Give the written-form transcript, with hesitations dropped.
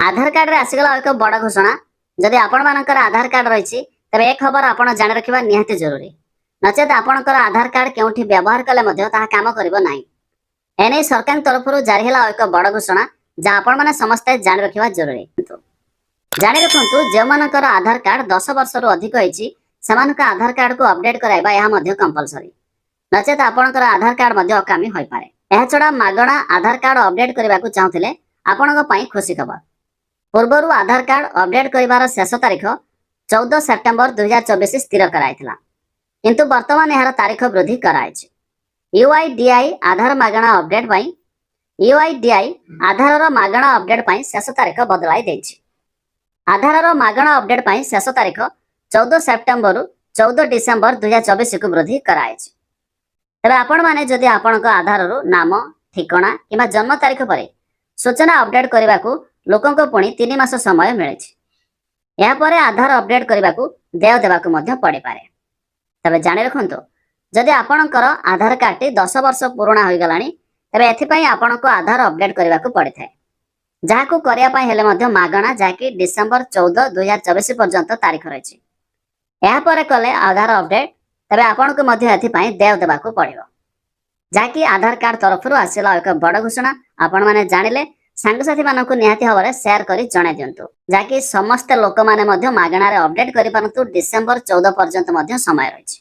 आधार card रे आसीगला एक बड़ घोषणा जदि आपण मानकर आधार कार्ड रही तबे एक खबर आपण जानि रखिबा निहाती जरूरी नचेत आपणकर आधार कार्ड केउठी व्यवहार कले मध्य ताहा काम करिवो नाही एने सरकार तरफ जारी होला एक बड़ घोषणा जा आपण माने समस्त जानि रखिबा जरूरी जानि रखंतु जे मानकर आधार कार्ड 10 वर्ष रु अधिक होईची समानक आधार कार्ड को अपडेट कराइबा यहा मध्य कंपलसरी नचेत आपणकर आधार कार्ड मध्य अकामी होई पारे एहा छडा मागणा आधार कार्ड अपडेट करबा को चाहुथिले आपणक पई खुशी खबर पूर्वर आधार कार्ड अपडेट करिवार शेष तारीख 14 सेप्टेम्बर 2024 स्थिर कराइथिला किंतु वर्तमान यार तारीख वृद्धि कराइछि यूआईडीआई आधार मागणा अपडेट पई यूआईडीआई आधार रो मागणा अपडेट पई शेष तारीख बदलाई दैछि आधार रो मागणा अपडेट पई शेष तारीख 14 सेप्टेम्बर रु 14 डिसेम्बर 2024 को वृद्धि कराइछि तबे आपण माने जदि आपणक आधार रो नाम ठिकाना किबा जन्म तारीख परे सूचना अपडेट करबा को लोकंको पुणी 3 मास समय मिले या परे आधार अपडेट करने को देय देवाक पड़े पारे तबे जानि रखंतु जदि आपणकर आधार कार्ड 10 वर्ष पुराणा हो गलानी तबे एथिपई आपणको आधार अपडेट करने को पड़े थाए जाहाकू करिया पई हेले मध्य मागणा जाकी डिसेंबर 14 2024 पर्यंत तारीख रही या परे कले आधार अपडेट तबे आपणको मध्य एथिपई देय देवाक पड़िबो जाकी आधार कार्ड तरफ आसिला एक बड़ घोषणा आपण माने जानिले सांगसाथी मानक निहाती भाव शेयर कर जणाई दिंतु जहाँकि समस्त लोक मैंने मागणार अपडेट कर डिसेंबर 14 पर्यंत समय रही।